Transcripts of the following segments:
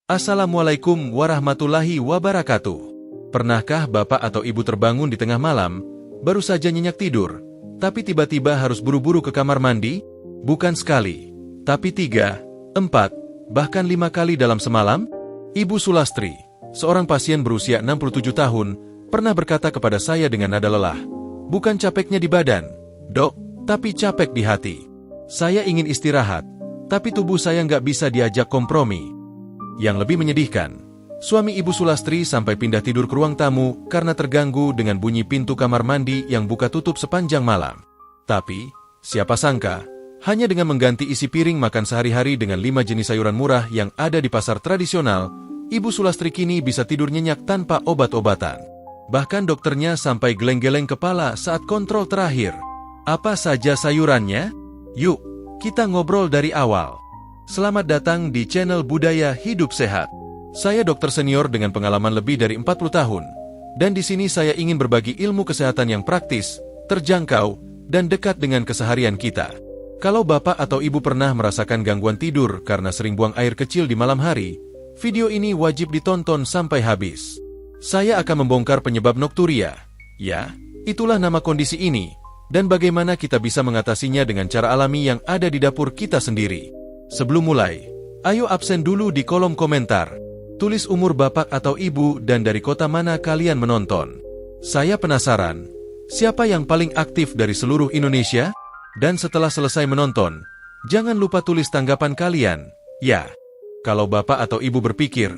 Assalamualaikum warahmatullahi wabarakatuh. Pernahkah Bapak atau Ibu terbangun di tengah malam, baru saja nyenyak tidur, tapi tiba-tiba harus buru-buru ke kamar mandi? Bukan sekali, tapi 3, 4, bahkan 5 kali dalam semalam? Ibu Sulastri, seorang pasien berusia 67 tahun, pernah berkata kepada saya dengan nada lelah, "Bukan capeknya di badan, Dok, tapi capek di hati. Saya ingin istirahat, tapi tubuh saya nggak bisa diajak kompromi." Yang lebih menyedihkan, suami Ibu Sulastri sampai pindah tidur ke ruang tamu karena terganggu dengan bunyi pintu kamar mandi yang buka tutup sepanjang malam. Tapi, siapa sangka, hanya dengan mengganti isi piring makan sehari-hari dengan 5 jenis sayuran murah yang ada di pasar tradisional, Ibu Sulastri kini bisa tidur nyenyak tanpa obat-obatan. Bahkan dokternya sampai geleng-geleng kepala saat kontrol terakhir. Apa saja sayurannya? Yuk, kita ngobrol dari awal. Selamat datang di channel Budaya Hidup Sehat. Saya dokter senior dengan pengalaman lebih dari 40 tahun. Dan di sini saya ingin berbagi ilmu kesehatan yang praktis, terjangkau, dan dekat dengan keseharian kita. Kalau Bapak atau Ibu pernah merasakan gangguan tidur karena sering buang air kecil di malam hari, video ini wajib ditonton sampai habis. Saya akan membongkar penyebab nokturia. Ya, itulah nama kondisi ini. Dan bagaimana kita bisa mengatasinya dengan cara alami yang ada di dapur kita sendiri. Sebelum mulai, ayo absen dulu di kolom komentar. Tulis umur Bapak atau Ibu dan dari kota mana kalian menonton. Saya penasaran, siapa yang paling aktif dari seluruh Indonesia? Dan setelah selesai menonton, jangan lupa tulis tanggapan kalian. Ya, kalau Bapak atau Ibu berpikir,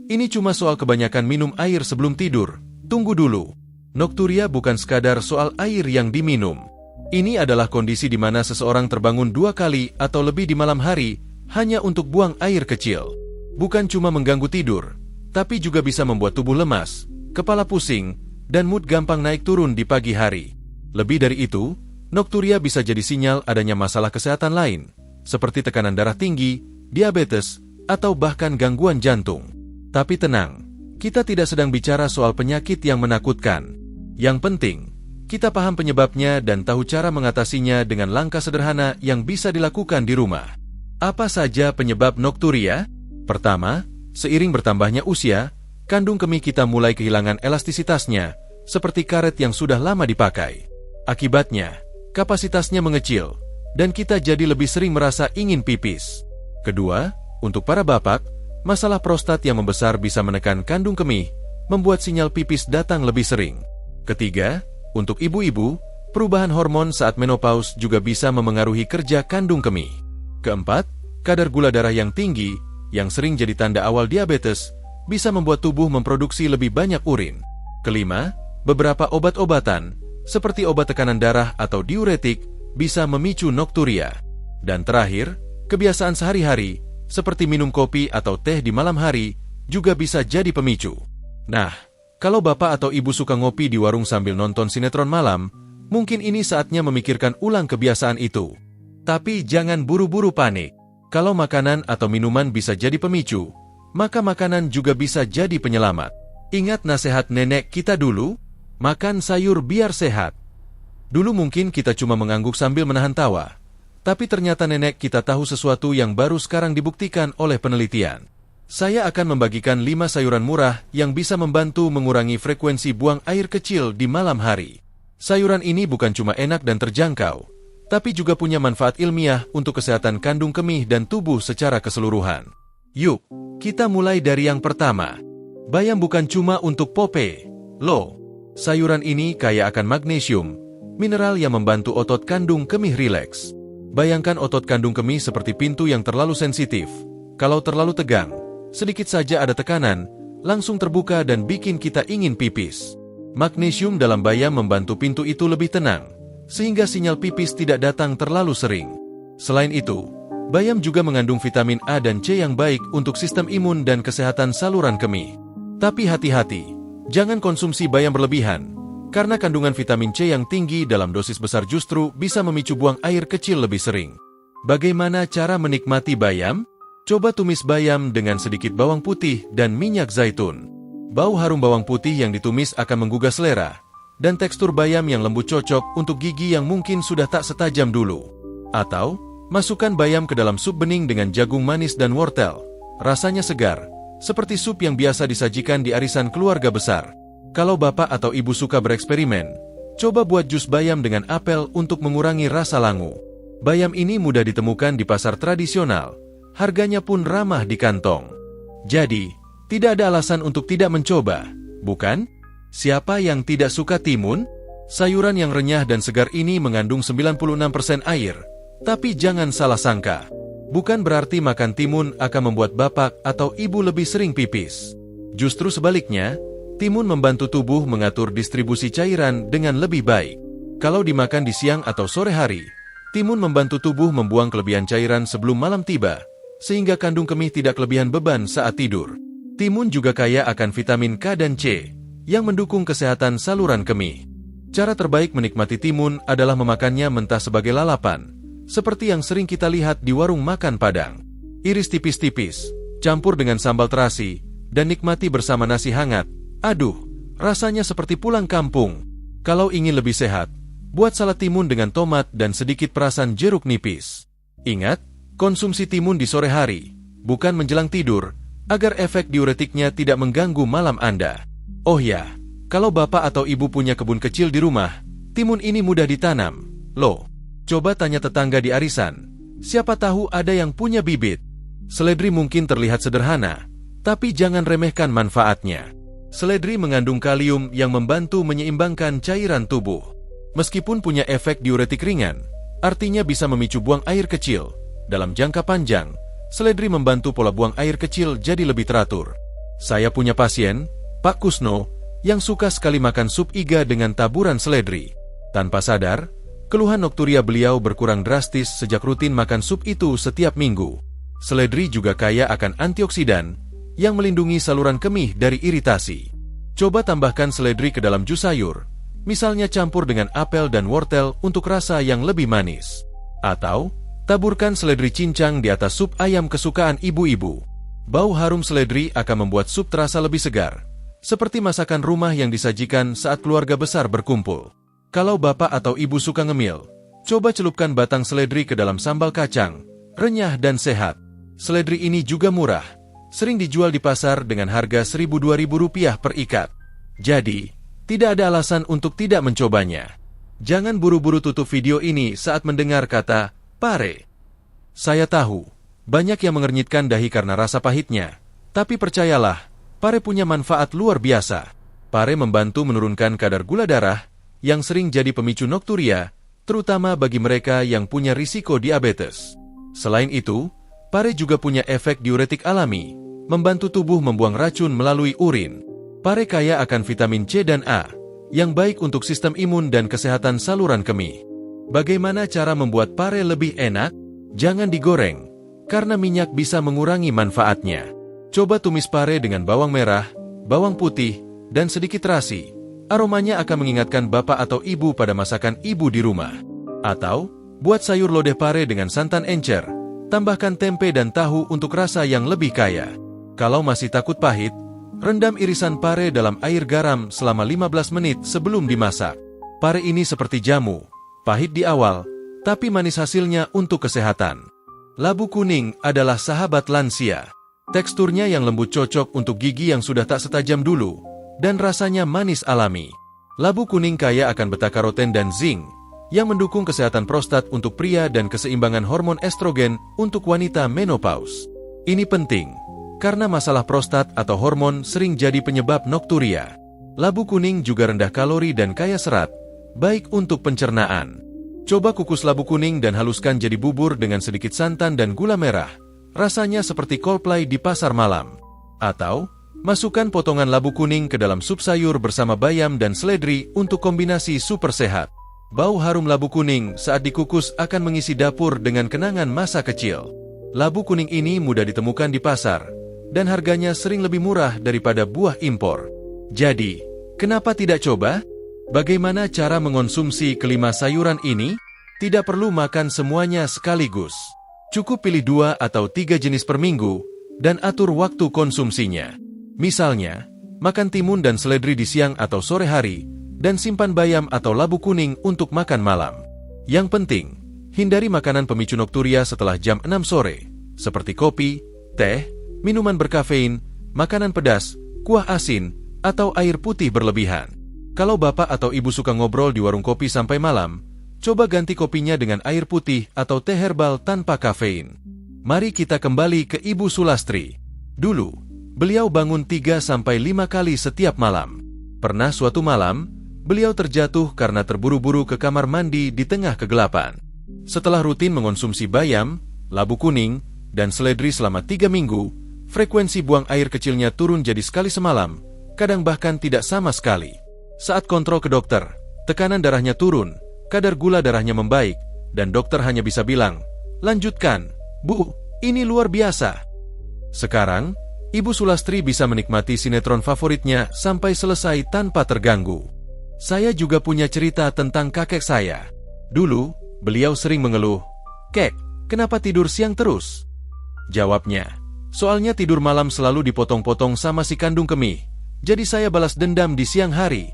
ini cuma soal kebanyakan minum air sebelum tidur. Tunggu dulu. Nokturia bukan sekadar soal air yang diminum. Ini adalah kondisi di mana seseorang terbangun 2 kali atau lebih di malam hari hanya untuk buang air kecil. Bukan cuma mengganggu tidur, tapi juga bisa membuat tubuh lemas, kepala pusing, dan mood gampang naik turun di pagi hari. Lebih dari itu, nokturia bisa jadi sinyal adanya masalah kesehatan lain, seperti tekanan darah tinggi, diabetes, atau bahkan gangguan jantung. Tapi tenang, kita tidak sedang bicara soal penyakit yang menakutkan. Yang penting, kita paham penyebabnya dan tahu cara mengatasinya dengan langkah sederhana yang bisa dilakukan di rumah. Apa saja penyebab nokturia? Pertama, seiring bertambahnya usia, kandung kemih kita mulai kehilangan elastisitasnya, seperti karet yang sudah lama dipakai. Akibatnya, kapasitasnya mengecil, dan kita jadi lebih sering merasa ingin pipis. Kedua, untuk para bapak, masalah prostat yang membesar bisa menekan kandung kemih, membuat sinyal pipis datang lebih sering. Ketiga, untuk ibu-ibu, perubahan hormon saat menopause juga bisa memengaruhi kerja kandung kemih. Keempat, kadar gula darah yang tinggi, yang sering jadi tanda awal diabetes, bisa membuat tubuh memproduksi lebih banyak urin. Kelima, beberapa obat-obatan, seperti obat tekanan darah atau diuretik, bisa memicu nokturia. Dan terakhir, kebiasaan sehari-hari, seperti minum kopi atau teh di malam hari, juga bisa jadi pemicu. Nah, kalau Bapak atau Ibu suka ngopi di warung sambil nonton sinetron malam, mungkin ini saatnya memikirkan ulang kebiasaan itu. Tapi jangan buru-buru panik. Kalau makanan atau minuman bisa jadi pemicu, maka makanan juga bisa jadi penyelamat. Ingat nasihat nenek kita dulu? Makan sayur biar sehat. Dulu mungkin kita cuma mengangguk sambil menahan tawa. Tapi ternyata nenek kita tahu sesuatu yang baru sekarang dibuktikan oleh penelitian. Saya akan membagikan 5 sayuran murah yang bisa membantu mengurangi frekuensi buang air kecil di malam hari. Sayuran ini bukan cuma enak dan terjangkau, tapi juga punya manfaat ilmiah untuk kesehatan kandung kemih dan tubuh secara keseluruhan. Yuk, kita mulai dari yang pertama. Bayam bukan cuma untuk pope, loh. Sayuran ini kaya akan magnesium, mineral yang membantu otot kandung kemih rileks. Bayangkan otot kandung kemih seperti pintu yang terlalu sensitif. Kalau terlalu tegang, sedikit saja ada tekanan, langsung terbuka dan bikin kita ingin pipis. Magnesium dalam bayam membantu pintu itu lebih tenang, sehingga sinyal pipis tidak datang terlalu sering. Selain itu, bayam juga mengandung vitamin A dan C yang baik untuk sistem imun dan kesehatan saluran kemih. Tapi hati-hati, jangan konsumsi bayam berlebihan, karena kandungan vitamin C yang tinggi dalam dosis besar justru bisa memicu buang air kecil lebih sering. Bagaimana cara menikmati bayam? Coba tumis bayam dengan sedikit bawang putih dan minyak zaitun. Bau harum bawang putih yang ditumis akan menggugah selera, dan tekstur bayam yang lembut cocok untuk gigi yang mungkin sudah tak setajam dulu. Atau, masukkan bayam ke dalam sup bening dengan jagung manis dan wortel. Rasanya segar, seperti sup yang biasa disajikan di arisan keluarga besar. Kalau bapak atau ibu suka bereksperimen, coba buat jus bayam dengan apel untuk mengurangi rasa langu. Bayam ini mudah ditemukan di pasar tradisional, harganya pun ramah di kantong. Jadi, tidak ada alasan untuk tidak mencoba, bukan? Siapa yang tidak suka timun? Sayuran yang renyah dan segar ini mengandung 96% air. Tapi jangan salah sangka, bukan berarti makan timun akan membuat bapak atau ibu lebih sering pipis. Justru sebaliknya, timun membantu tubuh mengatur distribusi cairan dengan lebih baik. Kalau dimakan di siang atau sore hari, timun membantu tubuh membuang kelebihan cairan sebelum malam tiba, sehingga kandung kemih tidak kelebihan beban saat tidur. Timun juga kaya akan vitamin K dan C, yang mendukung kesehatan saluran kemih. Cara terbaik menikmati timun adalah memakannya mentah sebagai lalapan, seperti yang sering kita lihat di warung makan Padang. Iris tipis-tipis, campur dengan sambal terasi, dan nikmati bersama nasi hangat. Aduh, rasanya seperti pulang kampung. Kalau ingin lebih sehat, buat salad timun dengan tomat dan sedikit perasan jeruk nipis. Ingat, konsumsi timun di sore hari, bukan menjelang tidur, agar efek diuretiknya tidak mengganggu malam Anda. Oh ya, kalau bapak atau ibu punya kebun kecil di rumah, timun ini mudah ditanam. Loh, coba tanya tetangga di arisan, siapa tahu ada yang punya bibit. Seledri mungkin terlihat sederhana, tapi jangan remehkan manfaatnya. Seledri mengandung kalium yang membantu menyeimbangkan cairan tubuh. Meskipun punya efek diuretik ringan, artinya bisa memicu buang air kecil. Dalam jangka panjang, seledri membantu pola buang air kecil jadi lebih teratur. Saya punya pasien, Pak Kusno, yang suka sekali makan sup iga dengan taburan seledri. Tanpa sadar, keluhan nokturia beliau berkurang drastis sejak rutin makan sup itu setiap minggu. Seledri juga kaya akan antioksidan, yang melindungi saluran kemih dari iritasi. Coba tambahkan seledri ke dalam jus sayur, misalnya campur dengan apel dan wortel untuk rasa yang lebih manis. Atau, taburkan seledri cincang di atas sup ayam kesukaan ibu-ibu. Bau harum seledri akan membuat sup terasa lebih segar, seperti masakan rumah yang disajikan saat keluarga besar berkumpul. Kalau bapak atau ibu suka ngemil, coba celupkan batang seledri ke dalam sambal kacang, renyah dan sehat. Seledri ini juga murah, sering dijual di pasar dengan harga Rp1.000-2.000 per ikat. Jadi, tidak ada alasan untuk tidak mencobanya. Jangan buru-buru tutup video ini saat mendengar kata pare. Saya tahu, banyak yang mengernyitkan dahi karena rasa pahitnya, tapi percayalah, pare punya manfaat luar biasa. Pare membantu menurunkan kadar gula darah, yang sering jadi pemicu nokturia, terutama bagi mereka yang punya risiko diabetes. Selain itu, pare juga punya efek diuretik alami, membantu tubuh membuang racun melalui urin. Pare kaya akan vitamin C dan A, yang baik untuk sistem imun dan kesehatan saluran kemih. Bagaimana cara membuat pare lebih enak? Jangan digoreng, karena minyak bisa mengurangi manfaatnya. Coba tumis pare dengan bawang merah, bawang putih, dan sedikit terasi. Aromanya akan mengingatkan bapak atau ibu pada masakan ibu di rumah. Atau, buat sayur lodeh pare dengan santan encer, tambahkan tempe dan tahu untuk rasa yang lebih kaya. Kalau masih takut pahit, rendam irisan pare dalam air garam selama 15 menit sebelum dimasak. Pare ini seperti jamu, pahit di awal, tapi manis hasilnya untuk kesehatan. Labu kuning adalah sahabat lansia. Teksturnya yang lembut cocok untuk gigi yang sudah tak setajam dulu, dan rasanya manis alami. Labu kuning kaya akan beta-karoten dan zinc, yang mendukung kesehatan prostat untuk pria dan keseimbangan hormon estrogen untuk wanita menopause. Ini penting, karena masalah prostat atau hormon sering jadi penyebab nokturia. Labu kuning juga rendah kalori dan kaya serat, baik untuk pencernaan. Coba kukus labu kuning dan haluskan jadi bubur dengan sedikit santan dan gula merah. Rasanya seperti coleplay di pasar malam. Atau, masukkan potongan labu kuning ke dalam sup sayur bersama bayam dan seledri untuk kombinasi super sehat. Bau harum labu kuning saat dikukus akan mengisi dapur dengan kenangan masa kecil. Labu kuning ini mudah ditemukan di pasar, dan harganya sering lebih murah daripada buah impor. Jadi, kenapa tidak coba? Bagaimana cara mengonsumsi kelima sayuran ini? Tidak perlu makan semuanya sekaligus. Cukup pilih 2 atau 3 jenis per minggu, dan atur waktu konsumsinya. Misalnya, makan timun dan seledri di siang atau sore hari, dan simpan bayam atau labu kuning untuk makan malam. Yang penting, hindari makanan pemicu nokturia setelah jam 6 sore, seperti kopi, teh, minuman berkafein, makanan pedas, kuah asin, atau air putih berlebihan. Kalau Bapak atau Ibu suka ngobrol di warung kopi sampai malam, coba ganti kopinya dengan air putih atau teh herbal tanpa kafein. Mari kita kembali ke Ibu Sulastri. Dulu, beliau bangun 3-5 kali setiap malam. Pernah suatu malam, beliau terjatuh karena terburu-buru ke kamar mandi di tengah kegelapan. Setelah rutin mengonsumsi bayam, labu kuning, dan seledri selama 3 minggu, frekuensi buang air kecilnya turun jadi sekali semalam, kadang bahkan tidak sama sekali. Saat kontrol ke dokter, tekanan darahnya turun, kadar gula darahnya membaik, dan dokter hanya bisa bilang, "Lanjutkan, Bu, ini luar biasa." Sekarang, Ibu Sulastri bisa menikmati sinetron favoritnya sampai selesai tanpa terganggu. Saya juga punya cerita tentang kakek saya. Dulu, beliau sering mengeluh, "Kek, kenapa tidur siang terus?" Jawabnya, "Soalnya tidur malam selalu dipotong-potong sama si kandung kemih, jadi saya balas dendam di siang hari."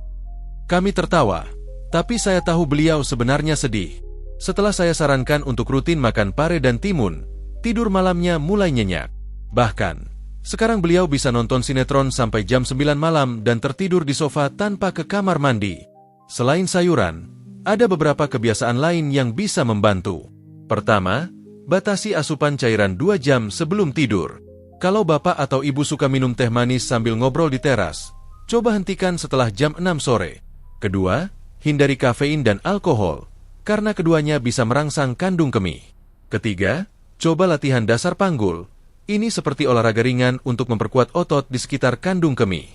Kami tertawa, tapi saya tahu beliau sebenarnya sedih. Setelah saya sarankan untuk rutin makan pare dan timun, tidur malamnya mulai nyenyak. Bahkan, sekarang beliau bisa nonton sinetron sampai jam 9 malam dan tertidur di sofa tanpa ke kamar mandi. Selain sayuran, ada beberapa kebiasaan lain yang bisa membantu. Pertama, batasi asupan cairan 2 jam sebelum tidur. Kalau Bapak atau Ibu suka minum teh manis sambil ngobrol di teras, coba hentikan setelah jam 6 sore. Kedua, hindari kafein dan alkohol, karena keduanya bisa merangsang kandung kemih. Ketiga, coba latihan dasar panggul. Ini seperti olahraga ringan untuk memperkuat otot di sekitar kandung kemih.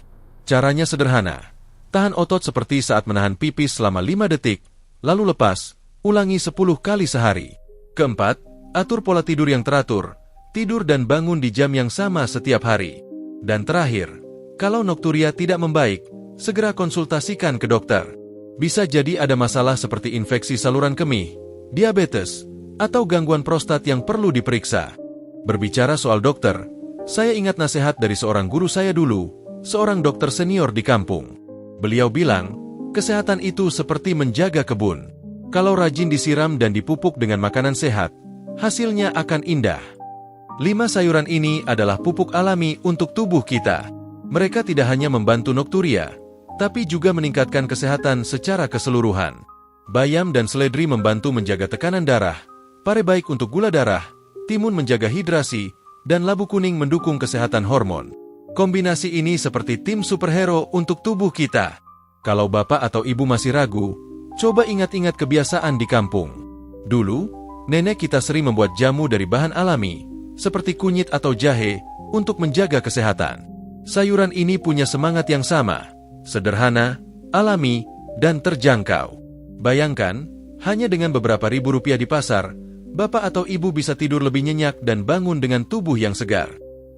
Caranya sederhana. Tahan otot seperti saat menahan pipis selama 5 detik, lalu lepas, ulangi 10 kali sehari. Keempat, atur pola tidur yang teratur, tidur dan bangun di jam yang sama setiap hari. Dan terakhir, kalau nokturia tidak membaik, segera konsultasikan ke dokter. Bisa jadi ada masalah seperti infeksi saluran kemih, diabetes, atau gangguan prostat yang perlu diperiksa. Berbicara soal dokter, saya ingat nasihat dari seorang guru saya dulu, seorang dokter senior di kampung. Beliau bilang, kesehatan itu seperti menjaga kebun. Kalau rajin disiram dan dipupuk dengan makanan sehat, hasilnya akan indah. 5 sayuran ini adalah pupuk alami untuk tubuh kita. Mereka tidak hanya membantu nokturia, tapi juga meningkatkan kesehatan secara keseluruhan. Bayam dan seledri membantu menjaga tekanan darah, pare baik untuk gula darah, timun menjaga hidrasi, dan labu kuning mendukung kesehatan hormon. Kombinasi ini seperti tim superhero untuk tubuh kita. Kalau Bapak atau Ibu masih ragu, coba ingat-ingat kebiasaan di kampung. Dulu, nenek kita sering membuat jamu dari bahan alami, seperti kunyit atau jahe, untuk menjaga kesehatan. Sayuran ini punya semangat yang sama, sederhana, alami, dan terjangkau. Bayangkan, hanya dengan beberapa ribu rupiah di pasar, Bapak atau Ibu bisa tidur lebih nyenyak dan bangun dengan tubuh yang segar.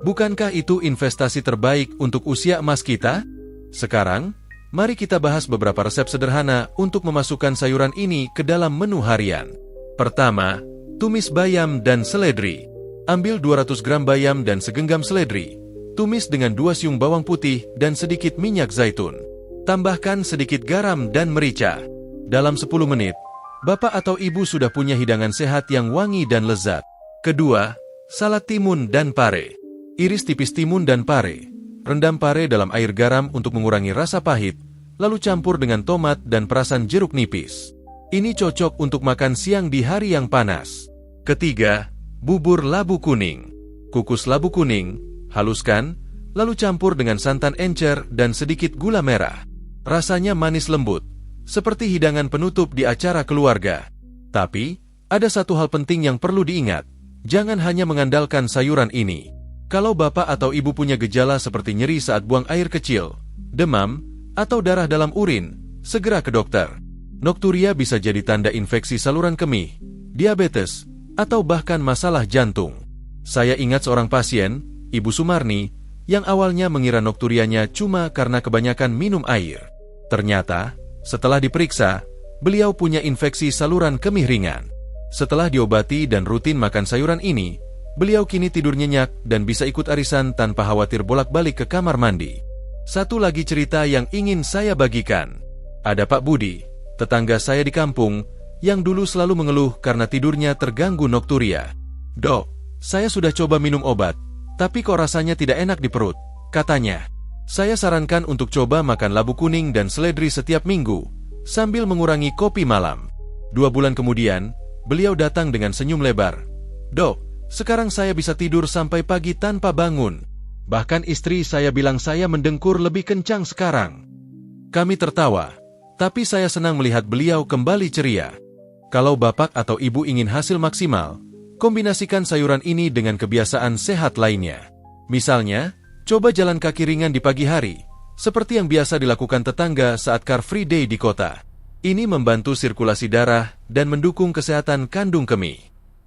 Bukankah itu investasi terbaik untuk usia emas kita? Sekarang, mari kita bahas beberapa resep sederhana untuk memasukkan sayuran ini ke dalam menu harian. Pertama, tumis bayam dan seledri. Ambil 200 gram bayam dan segenggam seledri. Tumis dengan 2 siung bawang putih dan sedikit minyak zaitun. Tambahkan sedikit garam dan merica. Dalam 10 menit, Bapak atau Ibu sudah punya hidangan sehat yang wangi dan lezat. Kedua, salad timun dan pare. Iris tipis timun dan pare. Rendam pare dalam air garam untuk mengurangi rasa pahit, lalu campur dengan tomat dan perasan jeruk nipis. Ini cocok untuk makan siang di hari yang panas. Ketiga, bubur labu kuning. Kukus labu kuning, haluskan, lalu campur dengan santan encer dan sedikit gula merah. Rasanya manis lembut, seperti hidangan penutup di acara keluarga. Tapi, ada satu hal penting yang perlu diingat. Jangan hanya mengandalkan sayuran ini. Kalau Bapak atau Ibu punya gejala seperti nyeri saat buang air kecil, demam, atau darah dalam urin, segera ke dokter. Nokturia bisa jadi tanda infeksi saluran kemih, diabetes, atau bahkan masalah jantung. Saya ingat seorang pasien, Ibu Sumarni, yang awalnya mengira nokturianya cuma karena kebanyakan minum air. Ternyata, setelah diperiksa, beliau punya infeksi saluran kemih ringan. Setelah diobati dan rutin makan sayuran ini, beliau kini tidur nyenyak dan bisa ikut arisan tanpa khawatir bolak-balik ke kamar mandi. Satu lagi cerita yang ingin saya bagikan. Ada Pak Budi, tetangga saya di kampung, yang dulu selalu mengeluh karena tidurnya terganggu nokturia. "Dok, saya sudah coba minum obat, Tapi kok rasanya tidak enak di perut, katanya. Saya sarankan untuk coba makan labu kuning dan seledri setiap minggu, sambil mengurangi kopi malam. 2 bulan kemudian, beliau datang dengan senyum lebar. Dok, sekarang saya bisa tidur sampai pagi tanpa bangun. Bahkan istri saya bilang saya mendengkur lebih kencang sekarang. Kami tertawa, tapi saya senang melihat beliau kembali ceria. Kalau bapak atau ibu ingin hasil maksimal, kombinasikan sayuran ini dengan kebiasaan sehat lainnya. Misalnya, coba jalan kaki ringan di pagi hari, seperti yang biasa dilakukan tetangga saat Car Free Day di kota. Ini membantu sirkulasi darah dan mendukung kesehatan kandung kemih.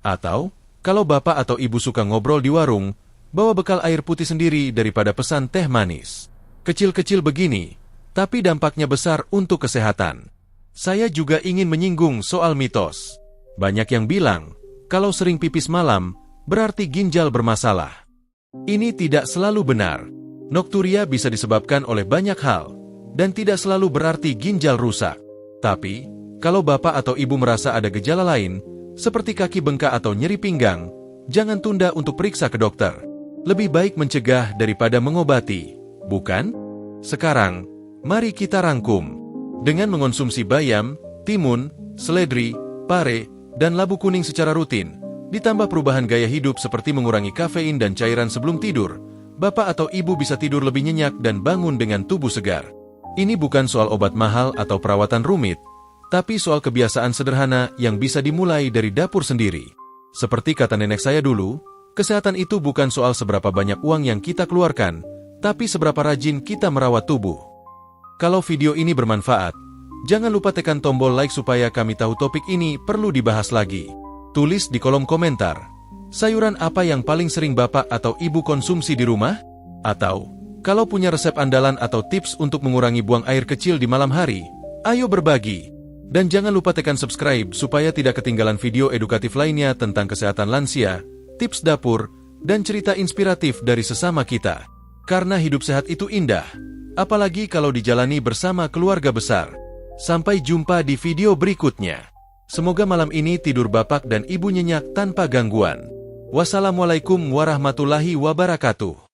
Atau, kalau bapak atau ibu suka ngobrol di warung, bawa bekal air putih sendiri daripada pesan teh manis. Kecil-kecil begini, tapi dampaknya besar untuk kesehatan. Saya juga ingin menyinggung soal mitos. Banyak yang bilang, kalau sering pipis malam, berarti ginjal bermasalah. Ini tidak selalu benar. Nokturia bisa disebabkan oleh banyak hal, dan tidak selalu berarti ginjal rusak. Tapi, kalau bapak atau ibu merasa ada gejala lain, seperti kaki bengkak atau nyeri pinggang, jangan tunda untuk periksa ke dokter. Lebih baik mencegah daripada mengobati, bukan? Sekarang, mari kita rangkum. Dengan mengonsumsi bayam, timun, seledri, pare, dan labu kuning secara rutin, ditambah perubahan gaya hidup seperti mengurangi kafein dan cairan sebelum tidur, bapak atau ibu bisa tidur lebih nyenyak dan bangun dengan tubuh segar. Ini bukan soal obat mahal atau perawatan rumit, tapi soal kebiasaan sederhana yang bisa dimulai dari dapur sendiri. Seperti kata nenek saya dulu, kesehatan itu bukan soal seberapa banyak uang yang kita keluarkan, tapi seberapa rajin kita merawat tubuh. Kalau video ini bermanfaat, jangan lupa tekan tombol like supaya kami tahu topik ini perlu dibahas lagi. Tulis di kolom komentar, sayuran apa yang paling sering bapak atau ibu konsumsi di rumah? Atau, kalau punya resep andalan atau tips untuk mengurangi buang air kecil di malam hari, ayo berbagi. Dan jangan lupa tekan subscribe supaya tidak ketinggalan video edukatif lainnya tentang kesehatan lansia, tips dapur, dan cerita inspiratif dari sesama kita. Karena hidup sehat itu indah, apalagi kalau dijalani bersama keluarga besar. Sampai jumpa di video berikutnya. Semoga malam ini tidur bapak dan ibu nyenyak tanpa gangguan. Wassalamualaikum warahmatullahi wabarakatuh.